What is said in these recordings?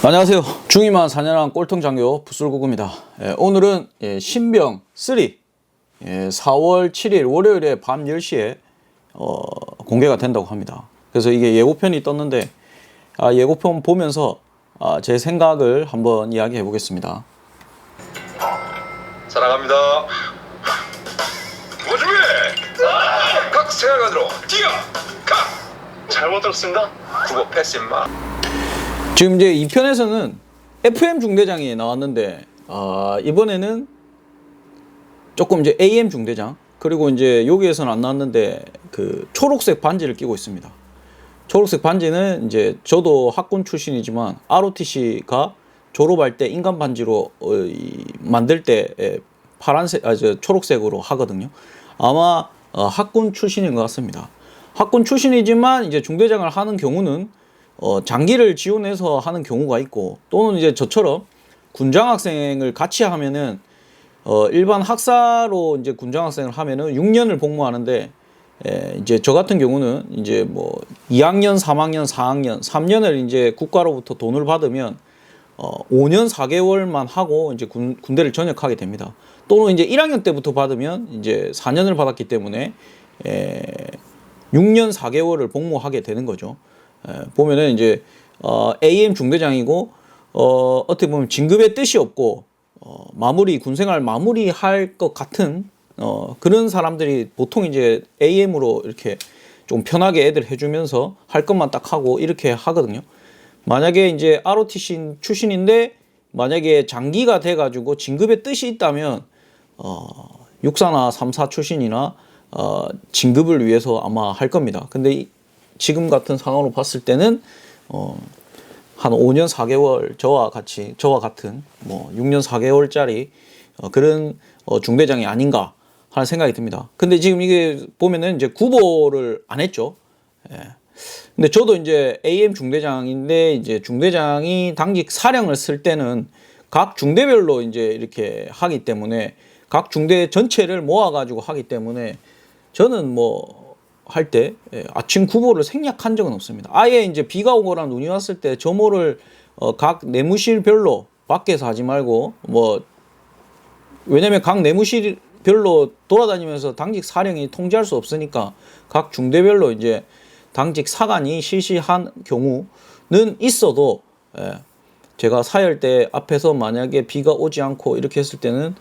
안녕하세요. 중이만 4년한 꼴통장교 붓술구구입니다. 오늘은 신병 3 4월 7일 월요일에 밤 10시에 공개가 된다고 합니다. 그래서 이게 예고편이 떴는데 예고편 보면서 제 생각을 한번 이야기해 보겠습니다. 사랑합니다. 뭐 준비! 각 생활관으로 뛰어! 가! 잘못 들었습니다. 국어 패스 인마. 지금 이제 2편에서는 FM 중대장이 나왔는데 이번에는 조금 이제 AM 중대장, 그리고 이제 여기에서는 안 나왔는데 그 초록색 반지를 끼고 있습니다. 초록색 반지는 이제 저도 학군 출신이지만 ROTC가 졸업할 때 인간 반지로 만들 때 파란색, 초록색으로 하거든요. 아마 학군 출신인 것 같습니다. 학군 출신이지만 이제 중대장을 하는 경우는 장기를 지원해서 하는 경우가 있고, 또는 이제 저처럼 군장학생을 같이 하면은 일반 학사로 이제 군장학생을 하면은 6년을 복무하는데, 이제 저 같은 경우는 이제 뭐 2학년, 3학년, 4학년, 3년을 이제 국가로부터 돈을 받으면 5년 4개월만 하고 이제 군대를 전역하게 됩니다. 또는 이제 1학년 때부터 받으면 이제 4년을 받았기 때문에 6년 4개월을 복무하게 되는 거죠. 보면은 이제 AM 중대장이고 어떻게 보면 진급의 뜻이 없고 군생활 마무리할 것 같은 그런 사람들이 보통 이제 AM으로 이렇게 좀 편하게 애들 해주면서 할 것만 딱 하고 이렇게 하거든요. 만약에 이제 ROTC 출신인데 만약에 장기가 돼가지고 진급의 뜻이 있다면 육사나 3사 출신이나 진급을 위해서 아마 할 겁니다. 근데 지금 같은 상황으로 봤을 때는 한 5년 4개월 저와 같은 뭐 6년 4개월짜리 그런 중대장이 아닌가 하는 생각이 듭니다. 근데 지금 이게 보면은 이제 구보를 안 했죠. 근데 저도 이제 AM 중대장인데, 이제 중대장이 당직 사령을 쓸 때는 각 중대별로 이제 이렇게 하기 때문에, 각 중대 전체를 모아가지고 하기 때문에 저는 뭐 할 때 아침 구보를 생략한 적은 없습니다. 아예 이제 비가 오거나 눈이 왔을 때 점호를 각 내무실별로 밖에서 하지 말고, 뭐 왜냐면 각 내무실별로 돌아다니면서 당직 사령이 통제할 수 없으니까 각 중대별로 이제 당직 사관이 실시한 경우는 있어도 제가 사열 때 앞에서 만약에 비가 오지 않고 이렇게 했을 때는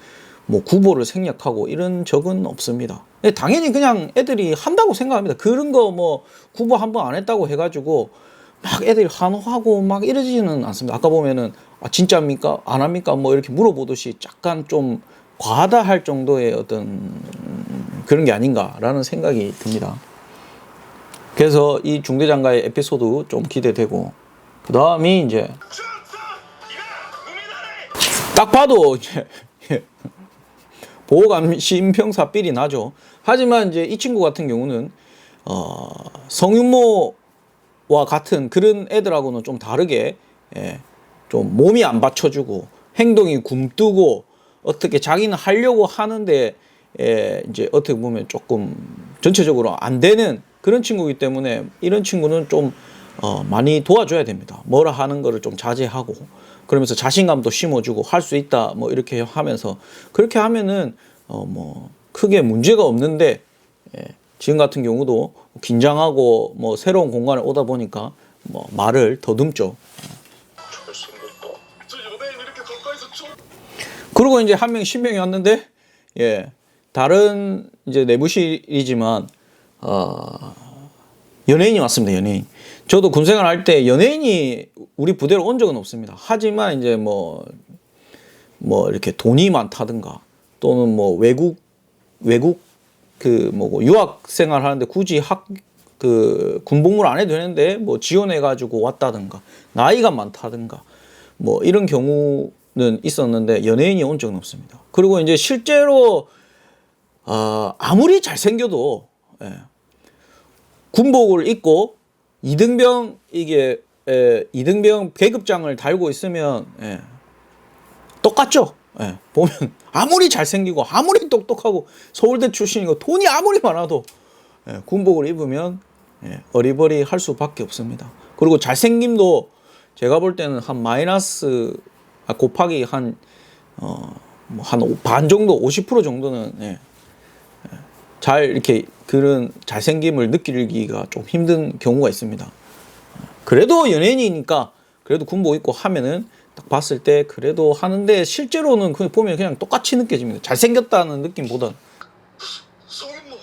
뭐 구보를 생략하고 이런 적은 없습니다. 당연히 그냥 애들이 한다고 생각합니다. 그런 거 뭐 구보 한 번 안 했다고 해가지고 막 애들이 환호하고 막 이러지는 않습니다. 아까 보면은 진짜입니까? 안 합니까? 뭐 이렇게 물어보듯이 약간 좀 과하다 할 정도의 어떤 그런 게 아닌가라는 생각이 듭니다. 그래서 이 중대장과의 에피소드 좀 기대되고, 그 다음이 이제 딱 봐도 이제 보호감 심평사 삘이 나죠. 하지만 이제 이 친구 같은 경우는 성윤모와 같은 그런 애들하고는 좀 다르게 좀 몸이 안 받쳐주고 행동이 굼뜨고 어떻게 자기는 하려고 하는데 이제 어떻게 보면 조금 전체적으로 안 되는 그런 친구이기 때문에, 이런 친구는 좀 많이 도와줘야 됩니다. 뭐라 하는 거를 좀 자제하고, 그러면서 자신감도 심어주고 할 수 있다 뭐 이렇게 하면서, 그렇게 하면은 뭐 크게 문제가 없는데, 지금 같은 경우도 긴장하고 뭐 새로운 공간에 오다 보니까 뭐 말을 더듬죠. 그리고 이제 한 명 신병이 왔는데, 다른 이제 내부실이지만 연예인이 왔습니다. 연예인. 저도 군생활 할 때 연예인이 우리 부대로 온 적은 없습니다. 하지만 이제 뭐 이렇게 돈이 많다든가, 또는 뭐 외국 그 뭐 유학 생활 하는데 굳이 군복무를 안 해도 되는데 뭐 지원해 가지고 왔다든가, 나이가 많다든가 뭐 이런 경우는 있었는데 연예인이 온 적은 없습니다. 그리고 이제 실제로 아무리 잘생겨도 군복을 입고 이등병 계급장을 달고 있으면 똑같죠. 보면 아무리 잘생기고 아무리 똑똑하고 서울대 출신이고 돈이 아무리 많아도 군복을 입으면 어리버리 할 수밖에 없습니다. 그리고 잘생김도 제가 볼 때는 한 마이너스 곱하기 한 반 정도, 50% 정도는 잘 이렇게 그런 잘생김을 느끼기가 좀 힘든 경우가 있습니다. 그래도 연예인이니까 그래도 군복 입고 하면은 딱 봤을 때 그래도 하는데 실제로는 그냥 보면 그냥 똑같이 느껴집니다. 잘생겼다는 느낌보단. 성인모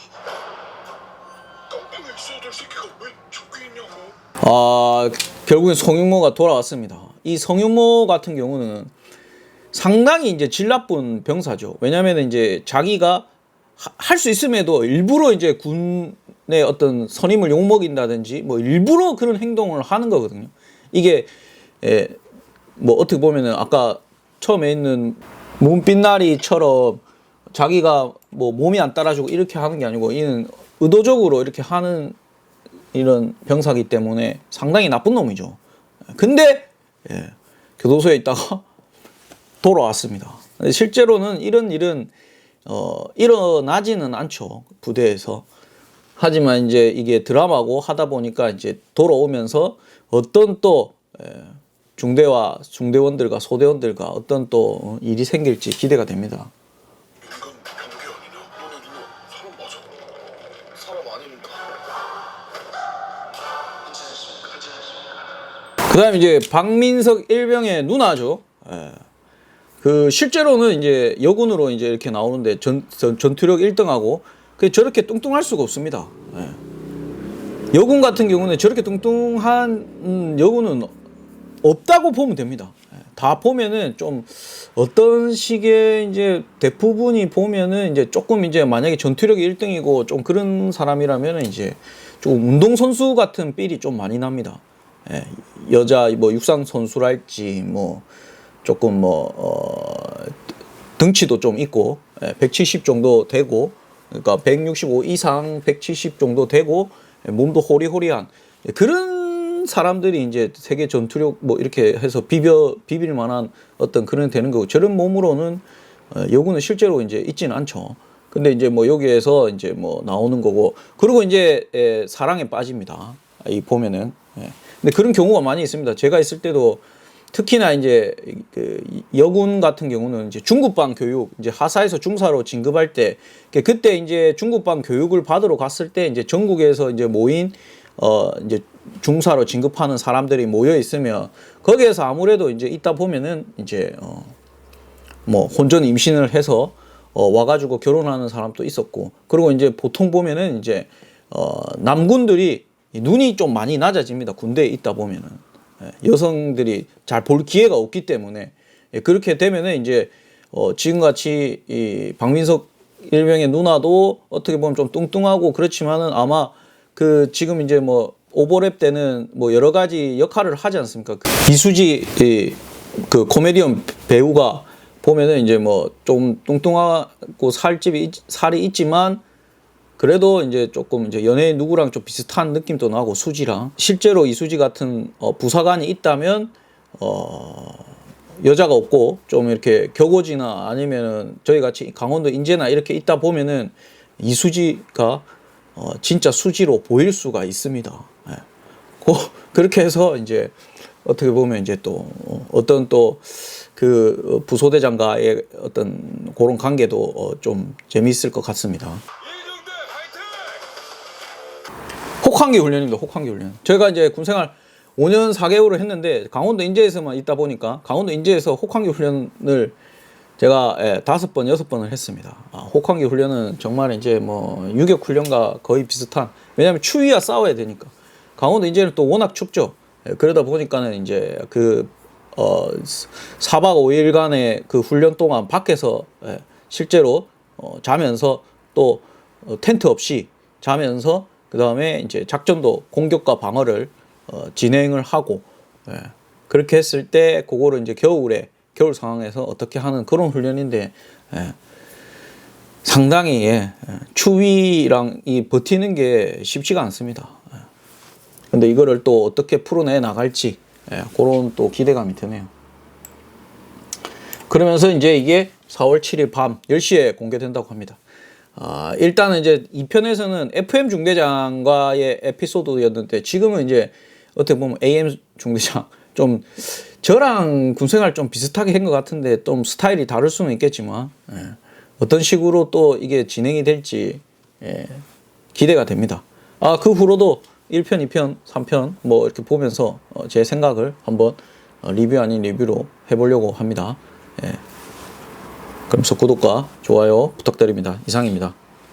깜빡이 있어야 될 새끼가 왜 저기 있냐고. 결국엔 성윤모가 돌아왔습니다. 이 성윤모 같은 경우는 상당히 이제 질 나쁜 병사죠. 왜냐하면 이제 자기가 할 수 있음에도 일부러 이제 군의 어떤 선임을 욕먹인다든지 뭐 일부러 그런 행동을 하는 거거든요. 이게 뭐 어떻게 보면은 아까 처음에 있는 문빛나리처럼 자기가 뭐 몸이 안 따라주고 이렇게 하는 게 아니고 이는 의도적으로 이렇게 하는 이런 병사기 때문에 상당히 나쁜 놈이죠. 근데 교도소에 있다가 돌아왔습니다. 실제로는 이런 일은 일어나지는 않죠, 부대에서. 하지만 이제 이게 드라마고 하다 보니까 이제 돌아오면서 어떤 또 중대와 중대원들과 소대원들과 어떤 또 일이 생길지 기대가 됩니다. 인간 병기 아니냐? 너네 누나 사람 맞아? 사람 아니니까. 그다음에 이제 박민석 일병의 누나죠. 그 실제로는 이제 여군으로 이제 이렇게 나오는데 전투력 1등하고 그 저렇게 뚱뚱할 수가 없습니다. 여군 같은 경우는 저렇게 뚱뚱한 여군은 없다고 보면 됩니다. 다 보면은 좀 어떤 식의 이제 대부분이 보면은 이제 조금 이제 만약에 전투력이 1등이고 좀 그런 사람이라면은 이제 조금 운동선수 같은 삘이 좀 많이 납니다. 여자 뭐 육상 선수랄지 뭐 조금 등치도 좀 있고 170 정도 되고 그러니까 165 이상 170 정도 되고 몸도 호리호리한 그런 사람들이 이제 세계 전투력 뭐 이렇게 해서 비빌 만한 어떤 그런 되는 거고 저런 몸으로는 여군은 실제로 이제 있지는 않죠. 근데 이제 뭐 여기에서 이제 뭐 나오는 거고 그리고 이제 사랑에 빠집니다. 이 보면은 근데 그런 경우가 많이 있습니다. 제가 있을 때도 특히나 이제 그 여군 같은 경우는 이제 중국방 교육 이제 하사에서 중사로 진급할 때 그때 이제 중국방 교육을 받으러 갔을 때 이제 전국에서 이제 모인 이제 중사로 진급하는 사람들이 모여 있으면 거기에서 아무래도 이제 있다 보면은 이제 뭐 혼전 임신을 해서 와가지고 결혼하는 사람도 있었고 그리고 이제 보통 보면은 이제 남군들이 눈이 좀 많이 낮아집니다. 군대에 있다 보면은 여성들이 잘 볼 기회가 없기 때문에 그렇게 되면은 이제 지금같이 이 박민석 일병의 누나도 어떻게 보면 좀 뚱뚱하고 그렇지만은 아마 그 지금 이제 뭐 오버랩 때는 뭐 여러 가지 역할을 하지 않습니까? 그 이수지 그 코미디언 배우가 보면은 이제 뭐 좀 뚱뚱하고 살이 있지만 그래도 이제 조금 이제 연예인 누구랑 좀 비슷한 느낌도 나고 수지랑 실제로 이수지 같은 부사관이 있다면 여자가 없고 좀 이렇게 격오지나 아니면은 저희 같이 강원도 인제나 이렇게 있다 보면은 이수지가 진짜 수지로 보일 수가 있습니다. 그렇게 해서 이제 어떻게 보면 이제 또 어떤 또 그 부소대장과의 어떤 그런 관계도 좀 재미있을 것 같습니다. 혹한기 훈련입니다. 혹한기 훈련. 제가 이제 군생활 5년 4개월을 했는데 강원도 인제에서만 있다 보니까 강원도 인제에서 혹한기 훈련을 제가 5번, 6번을 했습니다. 혹한기 훈련은 정말 이제 뭐 유격 훈련과 거의 비슷한 왜냐하면 추위와 싸워야 되니까 강원도 인제는 또 워낙 춥죠. 그러다 보니까는 이제 그 4박 5일간의 그 훈련 동안 밖에서 실제로 자면서 또 텐트 없이 자면서 그 다음에 이제 작전도 공격과 방어를 진행을 하고 그렇게 했을 때 그거를 이제 겨울 상황에서 어떻게 하는 그런 훈련인데 상당히 추위랑 이 버티는 게 쉽지가 않습니다. 근데 이거를 또 어떻게 풀어내 나갈지 그런 또 기대감이 드네요. 그러면서 이제 이게 4월 7일 밤 10시에 공개된다고 합니다. 일단은 이제 2편에서는 FM 중대장과의 에피소드였는데 지금은 이제 어떻게 보면 AM 중대장 좀 저랑 군생활 좀 비슷하게 한 것 같은데 좀 스타일이 다를 수는 있겠지만 어떤 식으로 또 이게 진행이 될지 기대가 됩니다. 그 후로도 1편, 2편, 3편 뭐 이렇게 보면서 제 생각을 한번 리뷰 아닌 리뷰로 해보려고 합니다. 그러면서 구독과 좋아요 부탁드립니다. 이상입니다.